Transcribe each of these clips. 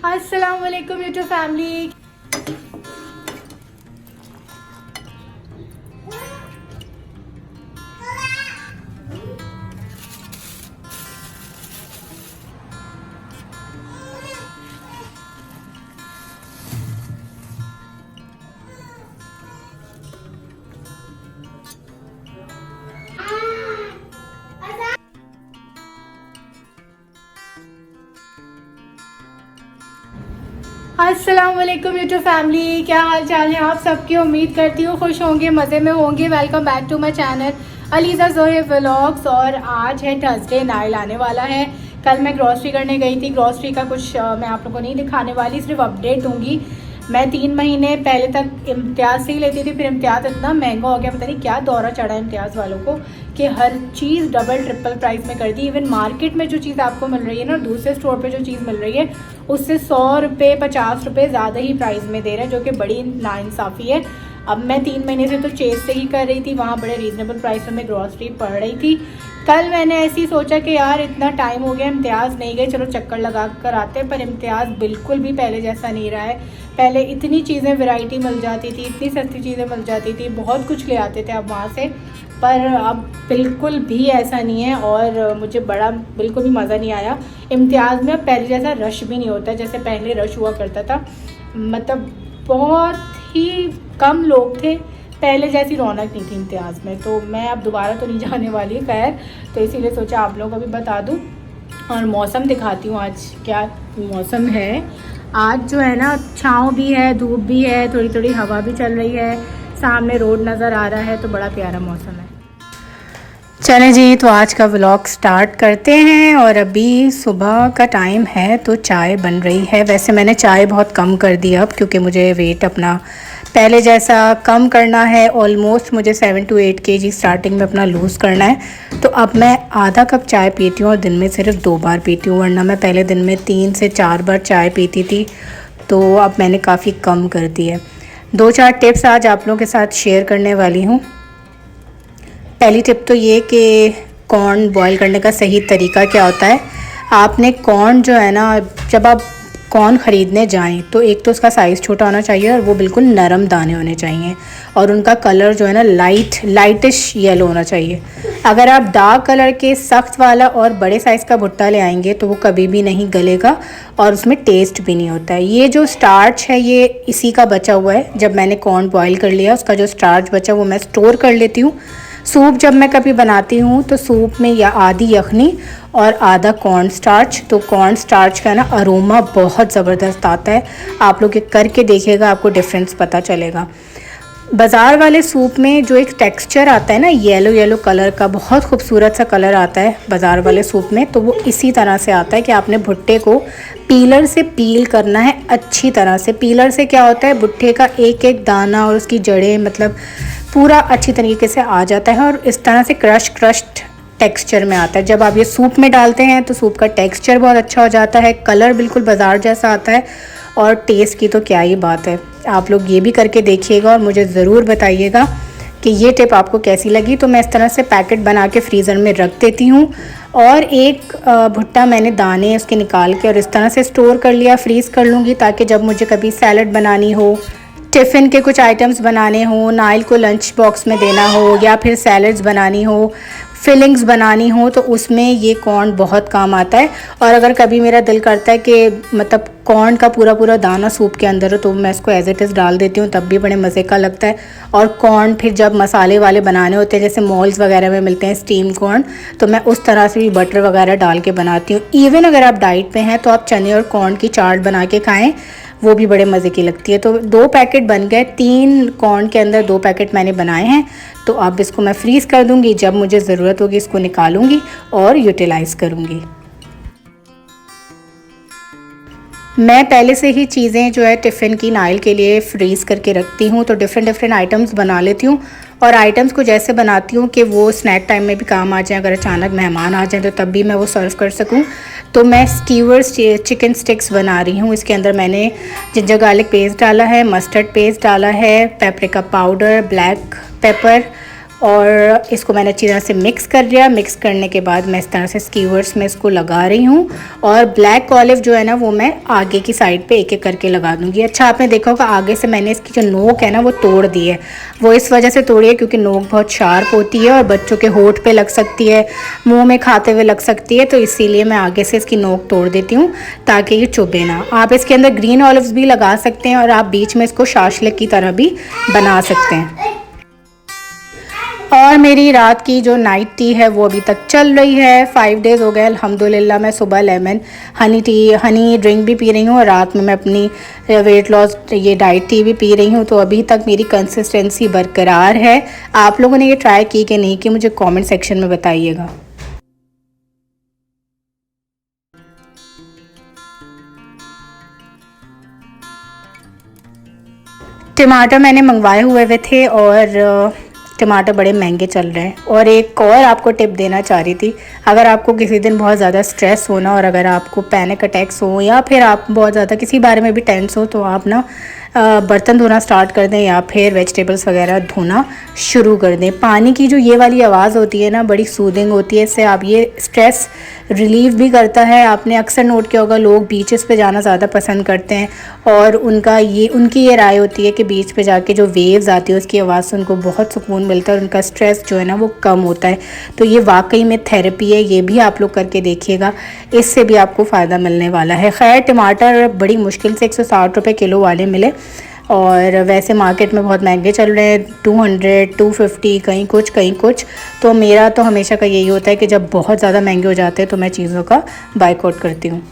अस्सलाम वालेकुम YouTube family. अस्सलाम वालेकुम यूट्यूब फैमिली, क्या हाल चाल है आप सबकी। उम्मीद करती हूँ खुश होंगे, मज़े में होंगे। Welcome back to my channel Aliza Zohaib vlogs. और आज है थर्सडे, नाइल आने वाला है। कल मैं ग्रॉसरी करने गई थी। ग्रॉसरी का कुछ मैं आप लोगों को नहीं दिखाने वाली, सिर्फ अपडेट दूंगी। मैं 3 महीने पहले तक इम्तियाज़ से ही लेती थी, फिर इम्तियाज़ इतना महंगा हो गया, पता नहीं क्या दौरा चढ़ा इम्तियाज़ वालों को कि हर चीज़ डबल ट्रिपल प्राइस में कर दी। इवन मार्केट में जो चीज़ आपको मिल रही है ना, दूसरे स्टोर पे जो चीज़ मिल रही है उससे 100 रुपये 50 रुपये ज़्यादा ही प्राइस में दे रहे हैं, जो कि बड़ी नाइंसाफ़ी है। अब मैं 3 महीने से तो चेस से ही कर रही थी, वहाँ बड़े रीज़नेबल प्राइस में ग्रॉसरी पड़ रही थी। कल मैंने ऐसे ही सोचा कि यार इतना टाइम हो गया, इम्तियाज़ नहीं गए, चलो चक्कर लगा कर आते हैं। पर इम्तियाज़ बिल्कुल भी पहले जैसा नहीं रहा है। पहले इतनी चीज़ें वैरायटी मिल जाती थी, इतनी सस्ती चीज़ें मिल जाती थी, बहुत कुछ ले आते थे अब वहाँ से। पर अब बिल्कुल भी ऐसा नहीं है और मुझे बड़ा बिल्कुल भी मज़ा नहीं आया। इम्तियाज़ में अब पहले जैसा रश भी नहीं होता जैसे पहले रश हुआ करता था। मतलब बहुत ही कम लोग थे, पहले जैसी रौनक नहीं थी इम्तियाज़ में। तो मैं अब दोबारा तो नहीं जाने वाली खैर, तो इसीलिए सोचा आप लोगों को भी बता दूं। और मौसम दिखाती हूँ आज क्या मौसम है। आज जो है ना, छाँव भी है, धूप भी है, थोड़ी थोड़ी हवा भी चल रही है, सामने रोड नज़र आ रहा है, तो बड़ा प्यारा मौसम है। चलें जी, तो आज का व्लॉग स्टार्ट करते हैं। और अभी सुबह का टाइम है तो चाय बन रही है। वैसे मैंने चाय बहुत कम कर दी अब, क्योंकि मुझे वेट अपना पहले जैसा कम करना है। ऑलमोस्ट मुझे 7 to 8 kg स्टार्टिंग में अपना लूज़ करना है। तो अब मैं आधा कप चाय पीती हूँ और दिन में सिर्फ 2 बार पीती हूँ, वरना मैं पहले दिन में 3 से 4 बार चाय पीती थी। तो अब मैंने काफ़ी कम कर दी है। 2-4 टिप्स आज आप लोगों के साथ शेयर करने वाली हूँ। पहली टिप तो ये कि कॉर्न बॉईल करने का सही तरीका क्या होता है। आपने कॉर्न जो है ना, जब आप कॉर्न ख़रीदने जाएं तो एक तो उसका साइज़ छोटा होना चाहिए और वो बिल्कुल नरम दाने होने चाहिए, और उनका कलर जो है ना लाइटिश येलो होना चाहिए। अगर आप डार्क कलर के सख्त वाला और बड़े साइज़ का भुट्टा ले आएंगे तो वो कभी भी नहीं गलेगा और उसमें टेस्ट भी नहीं होता है। ये जो स्टार्च है ये इसी का बचा हुआ है। जब मैंने कॉर्न बॉईल कर लिया, उसका जो स्टार्च बचा वो मैं स्टोर कर लेती हूँ। सूप जब मैं कभी बनाती हूँ तो सूप में या आधी यखनी और आधा कॉर्न स्टार्च। तो कॉर्न स्टार्च का ना अरोमा बहुत ज़बरदस्त आता है। आप लोग ये करके देखिएगा, आपको डिफरेंस पता चलेगा। बाज़ार वाले सूप में जो एक टेक्सचर आता है ना, येलो येलो कलर का, बहुत खूबसूरत सा कलर आता है बाज़ार वाले सूप में, तो वो इसी तरह से आता है कि आपने भुट्टे को पीलर से पील करना है अच्छी तरह से। पीलर से क्या होता है, भुट्टे का एक एक दाना और उसकी जड़ें मतलब पूरा अच्छी तरीके से आ जाता है और इस तरह से क्रश्ड टेक्सचर में आता है। जब आप ये सूप में डालते हैं तो सूप का टेक्सचर बहुत अच्छा हो जाता है, कलर बिल्कुल बाज़ार जैसा आता है, और टेस्ट की तो क्या ही बात है। आप लोग ये भी करके देखिएगा और मुझे ज़रूर बताइएगा कि ये टिप आपको कैसी लगी। तो मैं इस तरह से पैकेट बना के फ्रीज़र में रख देती हूँ, और एक भुट्टा मैंने दाने उसके निकाल के और इस तरह से स्टोर कर लिया, फ्रीज़ कर लूँगी, ताकि जब मुझे कभी सैलड बनानी हो, टिफ़िन के कुछ आइटम्स बनाने हो, नाइल को लंच बॉक्स में देना हो, या फिर सैलड्स बनानी हो, फिलिंग्स बनानी हो, तो उसमें ये कॉर्न बहुत काम आता है। और अगर कभी मेरा दिल करता है कि मतलब कॉर्न का पूरा पूरा दाना सूप के अंदर हो, तो मैं इसको एज इट इज़ डाल देती हूँ, तब भी बड़े मज़े का लगता है। और कॉर्न फिर जब मसाले वाले बनाने होते हैं, जैसे मॉल्स वगैरह में मिलते हैं स्टीम कॉर्न, तो मैं उस तरह से भी बटर वगैरह डाल के बनाती हूँ। इवन अगर आप डाइट पे हैं तो आप चने और कॉर्न की चाट बना के खाएँ, वो भी बड़े मज़े की लगती है। तो 2 पैकेट बन गए, 3 कॉर्न के अंदर 2 पैकेट मैंने बनाए हैं। तो अब इसको मैं फ्रीज़ कर दूँगी, जब मुझे ज़रूरत होगी इसको निकालूँगी और यूटिलाइज़ करूँगी। मैं पहले से ही चीज़ें जो है टिफ़िन की नाइल के लिए फ्रीज़ करके रखती हूँ, तो डिफरेंट आइटम्स बना लेती हूँ। और आइटम्स को जैसे बनाती हूँ कि वो स्नैक टाइम में भी काम आ जाए, अगर अचानक मेहमान आ जाए तो तब भी मैं वो सर्व कर सकूँ। तो मैं स्टीवर्स चिकन स्टिक्स बना रही हूँ। इसके अंदर मैंने जिंजर गार्लिक पेस्ट डाला है, मस्टर्ड पेस्ट डाला है, पेपरिका पाउडर, ब्लैक पेपर और इसको मैंने अच्छी तरह से मिक्स कर लिया। मिक्स करने के बाद मैं इस तरह से स्कीवर्स में इसको लगा रही हूँ और ब्लैक ऑलिव जो है ना वो मैं आगे की साइड पे एक एक करके लगा दूँगी। अच्छा, आपने देखा होगा आगे से मैंने इसकी जो नोक है ना वो तोड़ दी है। वो इस वजह से तोड़ी है क्योंकि नोक बहुत शार्प होती है और बच्चों के होठ पे लग सकती है, मुँह में खाते हुए लग सकती है, तो इसीलिए मैं आगे से इसकी नोक तोड़ देती हूँ ताकि ये चुभे ना। आप इसके अंदर ग्रीन ऑलिव्स भी लगा सकते हैं और आप बीच में इसको शाशलिक की तरह भी बना सकते हैं। और मेरी रात की जो नाइट टी है वो अभी तक चल रही है। 5 डेज़ हो गए अल्हम्दुलिल्लाह। मैं सुबह लेमन हनी ड्रिंक भी पी रही हूँ और रात में मैं अपनी वेट लॉस ये डाइट टी भी पी रही हूँ। तो अभी तक मेरी कंसिस्टेंसी बरकरार है। आप लोगों ने ये ट्राई की कि नहीं कि मुझे कमेंट सेक्शन में बताइएगा। टमाटर मैंने मंगवाए हुए थे और टमाटर बड़े महंगे चल रहे हैं। और एक और आपको टिप देना चाह रही थी, अगर आपको किसी दिन बहुत ज़्यादा स्ट्रेस हो ना और अगर आपको पैनिक अटैक्स हो या फिर आप बहुत ज़्यादा किसी बारे में भी टेंस हो तो आप ना बर्तन धोना स्टार्ट कर दें या फिर वेजिटेबल्स वगैरह धोना शुरू कर दें। पानी की जो ये वाली आवाज़ होती है ना बड़ी सूदिंग होती है, इससे आप ये स्ट्रेस रिलीव भी करता है। आपने अक्सर नोट किया होगा लोग बीचेस पे जाना ज़्यादा पसंद करते हैं और उनकी ये राय होती है कि बीच पे जाके जो वेव्स आती है उसकी आवाज़ से उनको बहुत सुकून मिलता है और उनका स्ट्रेस जो है ना वो कम होता है। तो ये वाकई में थेरेपी है, ये भी आप लोग करके देखिएगा, इससे भी आपको फ़ायदा मिलने वाला है। खैर टमाटर बड़ी मुश्किल से 160 रुपये किलो वाले मिले और वैसे मार्केट में बहुत महंगे चल रहे हैं, 200 250 कहीं कुछ। तो मेरा तो हमेशा का यही होता है कि जब बहुत ज़्यादा महंगे हो जाते हैं तो मैं चीज़ों का बायकॉट करती हूँ।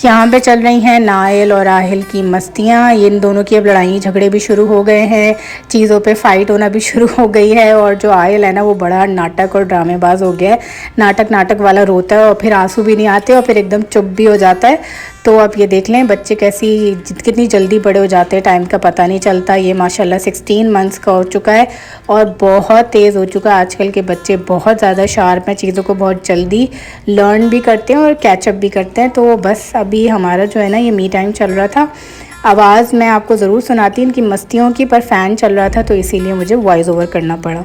यहाँ पे चल रही हैं नायल और आहिल की मस्तियाँ। इन दोनों की अब लड़ाई झगड़े भी शुरू हो गए हैं, चीज़ों पे फाइट होना भी शुरू हो गई है। और जो आहिल है ना वो बड़ा नाटक और ड्रामेबाज हो गया है, नाटक वाला रोता है और फिर आंसू भी नहीं आते और फिर एकदम चुप भी हो जाता है। तो अब ये देख लें बच्चे कितनी जल्दी बड़े हो जाते हैं, टाइम का पता नहीं चलता। ये माशाल्लाह 16 मंथ्स का हो चुका है और बहुत तेज़ हो चुका है। आजकल के बच्चे बहुत ज़्यादा शार्प हैं, चीज़ों को बहुत जल्दी लर्न भी करते हैं और कैचअप भी करते हैं। तो बस अभी हमारा जो है ना ये मी टाइम चल रहा था। आवाज़ मैं आपको ज़रूर सुनाती इनकी मस्तियों की, पर फ़ैन चल रहा था तो इसीलिए मुझे वॉइस ओवर करना पड़ा।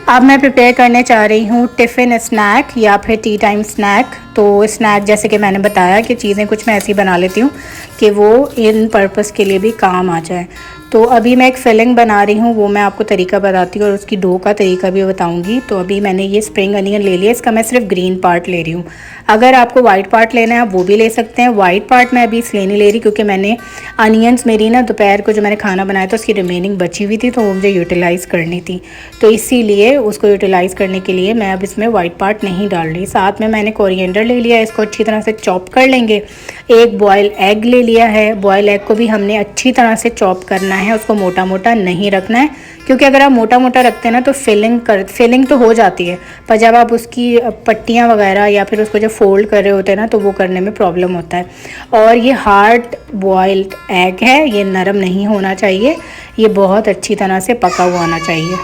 अब मैं प्रिपेयर करने चाह रही हूँ टिफ़िन स्नैक या फिर टी टाइम स्नैक। तो स्नैक जैसे कि मैंने बताया कि चीज़ें कुछ मैं ऐसी बना लेती हूँ कि वो इन पर्पस के लिए भी काम आ जाए। तो अभी मैं एक फिलिंग बना रही हूँ, वो मैं आपको तरीका बताती हूँ और उसकी डो का तरीका भी बताऊँगी। तो अभी मैंने ये स्प्रिंग अनियन ले लिया, इसका मैं सिर्फ ग्रीन पार्ट ले रही हूँ। अगर आपको वाइट पार्ट लेना है आप वो भी ले सकते हैं। वाइट पार्ट मैं अभी इसलिए नहीं ले रही क्योंकि मैंने अनियंस मेरी ना दोपहर को जो मैंने खाना बनाया था उसकी रिमेनिंग बची हुई थी, तो वो मुझे यूटिलाइज़ करनी थी। तो इसीलिए उसको यूटिलाइज़ करने के लिए मैं अब इसमें वाइट पार्ट नहीं डाल रही। साथ में मैंने कोरिएंडर ले लिया, इसको अच्छी तरह से चॉप कर लेंगे। एक बॉयल एग ले लिया है, बॉयल एग को भी हमने अच्छी तरह से चॉप करना है, उसको मोटा मोटा नहीं रखना है क्योंकि अगर आप मोटा मोटा रखते हैं ना तो फिलिंग तो हो जाती है, पर जब आप उसकी पट्टियाँ वगैरह या फिर उसको जब फोल्ड कर रहे होते हैं ना तो वो करने में प्रॉब्लम होता है। और ये हार्ड बॉइल्ड एग है, ये नरम नहीं होना चाहिए, ये बहुत अच्छी तरह से पका हुआ होना चाहिए।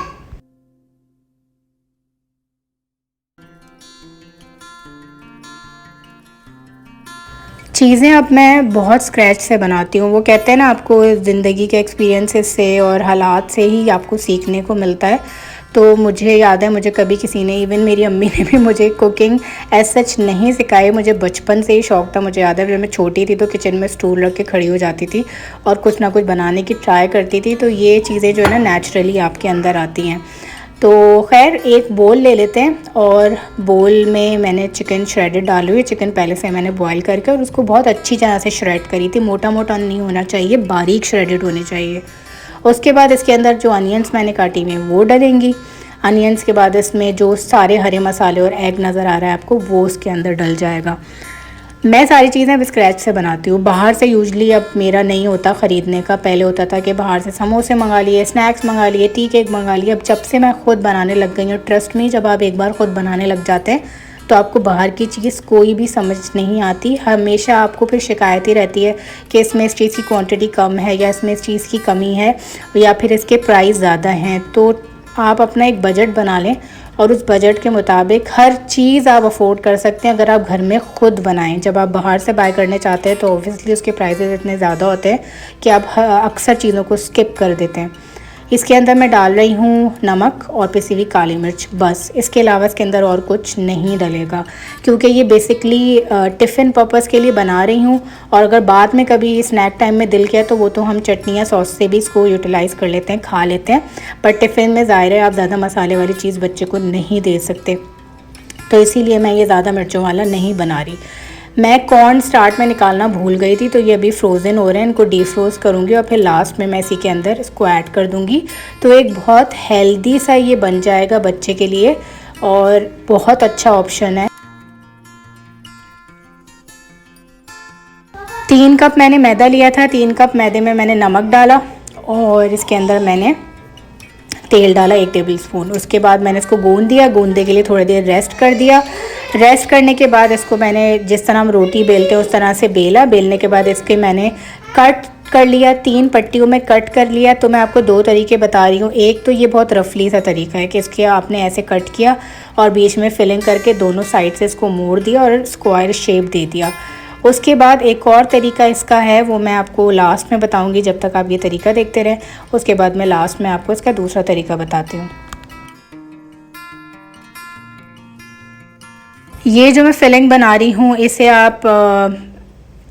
चीज़ें अब मैं बहुत स्क्रैच से बनाती हूँ। वो कहते हैं ना आपको ज़िंदगी के एक्सपीरियंसेस से और हालात से ही आपको सीखने को मिलता है। तो मुझे याद है मुझे कभी किसी ने, इवन मेरी अम्मी ने भी मुझे कुकिंग एज सच नहीं सिखाई। मुझे बचपन से ही शौक़ था। मुझे याद है जब मैं छोटी थी तो किचन में स्टूल रख के खड़ी हो जाती थी और कुछ ना कुछ बनाने की ट्राई करती थी। तो ये चीज़ें जो है ना नेचुरली आपके अंदर आती हैं। तो खैर एक बोल ले लेते हैं और बोल में मैंने चिकन श्रेडेड डाली हुई। चिकन पहले से मैंने बॉईल करके और उसको बहुत अच्छी तरह से श्रेड करी थी। मोटा मोटा नहीं होना चाहिए, बारीक श्रेडेड होने चाहिए। उसके बाद इसके अंदर जो अनियंस मैंने काटी हुई वो डलेंगी। अनियंस के बाद इसमें जो सारे हरे मसाले और एग नज़र आ रहा है आपको वो उसके अंदर डल जाएगा। मैं सारी चीज़ें अब स्क्रैच से बनाती हूँ। बाहर से यूजली अब मेरा नहीं होता ख़रीदने का। पहले होता था कि बाहर से समोसे मंगा लिए, स्नैक्स मंगा लिए, टी केक मंगा लिए। अब जब से मैं ख़ुद बनाने लग गई हूँ, ट्रस्ट मी, जब आप एक बार ख़ुद बनाने लग जाते हैं तो आपको बाहर की चीज़ कोई भी समझ नहीं आती। हमेशा आपको फिर शिकायत ही रहती है कि इसमें इस चीज़ की क्वांटिटी कम है या इसमें इस चीज़ की कमी है या फिर इसके प्राइस ज़्यादा हैं। तो आप अपना एक बजट बना लें और उस बजट के मुताबिक हर चीज़ आप अफोर्ड कर सकते हैं अगर आप घर में ख़ुद बनाएं। जब आप बाहर से बाय करने चाहते हैं तो ऑब्वियसली उसके प्राइसेस इतने ज़्यादा होते हैं कि आप अक्सर चीज़ों को स्किप कर देते हैं। इसके अंदर मैं डाल रही हूँ नमक और पिसी हुई काली मिर्च, बस। इसके अलावा इसके अंदर और कुछ नहीं डलेगा, क्योंकि ये बेसिकली टिफ़िन पर्पस के लिए बना रही हूँ। और अगर बाद में कभी स्नैक टाइम में दिल किया तो वो तो हम चटनी या सॉस से भी इसको यूटिलाइज़ कर लेते हैं, खा लेते हैं। पर टिफ़िन में ज़ाहिर है आप ज़्यादा मसाले वाली चीज़ बच्चे को नहीं दे सकते, तो इसीलिए मैं ये ज़्यादा मिर्चों वाला नहीं बना रही। मैं कॉर्न स्टार्ट में निकालना भूल गई थी, तो ये अभी फ्रोज़न हो रहे हैं। इनको डीफ्रोज़ करूँगी और फिर लास्ट में मैं इसी के अंदर इसको ऐड कर दूँगी। तो एक बहुत हेल्दी सा ये बन जाएगा बच्चे के लिए और बहुत अच्छा ऑप्शन है। 3 कप मैंने मैदा लिया था। 3 कप मैदे में मैंने नमक डाला और इसके अंदर मैंने तेल डाला 1 टेबल स्पून। उसके बाद मैंने इसको गूंद दिया। गूंदने के लिए थोड़ी देर रेस्ट कर दिया। रेस्ट करने के बाद इसको मैंने जिस तरह हम रोटी बेलते हैं उस तरह से बेला। बेलने के बाद इसके मैंने कट कर लिया, 3 पट्टियों में कट कर लिया। तो मैं आपको 2 तरीके बता रही हूँ। एक तो ये बहुत रफली सा तरीका है कि इसके आपने ऐसे कट किया और बीच में फिलिंग करके दोनों साइड से इसको मोड़ दिया और स्क्वायर शेप दे दिया। उसके बाद एक और तरीका इसका है, वो मैं आपको लास्ट में बताऊंगी। जब तक आप ये तरीका देखते रहें, उसके बाद मैं लास्ट में आपको इसका दूसरा तरीका बताती हूँ। ये जो मैं फिलिंग बना रही हूँ इसे आप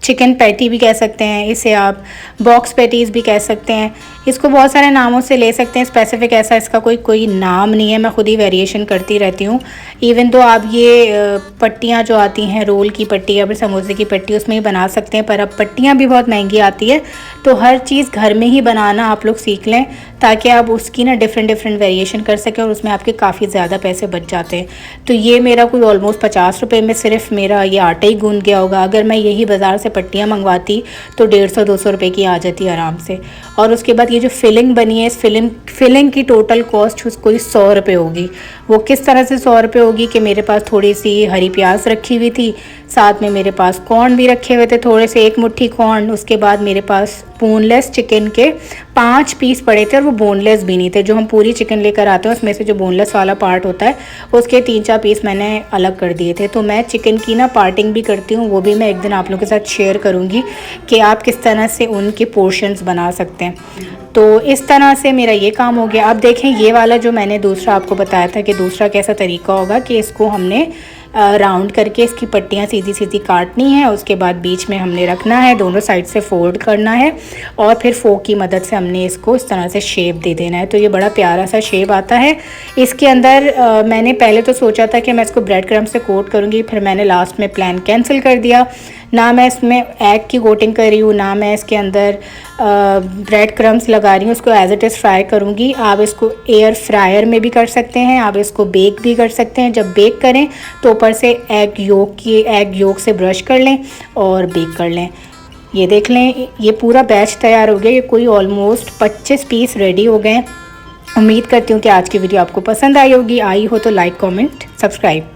चिकन पैटी भी कह सकते हैं, इसे आप बॉक्स पैटीज़ भी कह सकते हैं। इसको बहुत सारे नामों से ले सकते हैं, स्पेसिफिक ऐसा इसका कोई नाम नहीं है। मैं खुद ही वेरिएशन करती रहती हूँ। इवन तो आप ये पट्टियाँ जो आती हैं, रोल की पट्टी या फिर समोसे की पट्टी, उसमें ही बना सकते हैं। पर अब पट्टियाँ भी बहुत महंगी आती है, तो हर चीज़ घर में ही बनाना आप लोग सीख लें ताकि आप उसकी ना डिफरेंट वेरिएशन कर सकें और उसमें आपके काफ़ी ज़्यादा पैसे बच जाते हैं। तो ये मेरा कोई ऑलमोस्ट 50 रुपये में सिर्फ मेरा ये आटा ही गूंद गया होगा। अगर मैं यही बाज़ार से पट्टियाँ मंगवाती तो 150-200 रुपये की आ जाती आराम से। और उसके बाद ये जो फिलिंग बनी है, इस फिलिंग की टोटल कॉस्ट उसको 100 रुपये होगी। वो किस तरह से 100 रुपये होगी कि मेरे पास थोड़ी सी हरी प्याज रखी हुई थी, साथ में मेरे पास कॉर्न भी रखे हुए थे, थोड़े से 1 मुट्ठी कॉर्न। उसके बाद मेरे पास बोनलेस चिकन के 5 पीस पड़े थे और वो बोनलेस भी नहीं थे। जो हम पूरी चिकन लेकर आते हैं उसमें से जो बोनलेस वाला पार्ट होता है उसके 3-4 पीस मैंने अलग कर दिए थे। तो मैं चिकन की ना पार्टिंग भी करती हूँ, वो भी मैं एक दिन आप लोगों के साथ शेयर करूँगी कि आप किस तरह से उनके पोर्शंस बना सकते हैं। तो इस तरह से मेरा ये काम हो गया। अब देखें ये वाला जो मैंने दूसरा आपको बताया था कि दूसरा कैसा तरीका होगा कि इसको हमने राउंड करके इसकी पट्टियाँ सीधी सीधी काटनी है। उसके बाद बीच में हमने रखना है, दोनों साइड से फोल्ड करना है और फिर फोक की मदद से हमने इसको इस तरह से शेप दे देना है। तो ये बड़ा प्यारा सा शेप आता है। इसके अंदर मैंने पहले तो सोचा था कि मैं इसको ब्रेड क्रम्ब से कोट करूँगी, फिर मैंने लास्ट में प्लान कैंसिल कर दिया। ना मैं इसमें एग की कोटिंग कर रही हूँ, ना मैं इसके अंदर ब्रेड क्रम्ब्स लगा रही हूँ। उसको एज इट इज़ फ्राई करूँगी। आप इसको एयर फ्रायर में भी कर सकते हैं, आप इसको बेक भी कर सकते हैं। जब बेक करें तो ऊपर से एग योक से ब्रश कर लें और बेक कर लें। ये देख लें, ये पूरा बैच तैयार हो गया। ये कोई ऑलमोस्ट 25 पीस रेडी हो गए। उम्मीद करती हूँ कि आज की वीडियो आपको पसंद आई होगी। आई हो तो लाइक, कमेंट, सब्सक्राइब।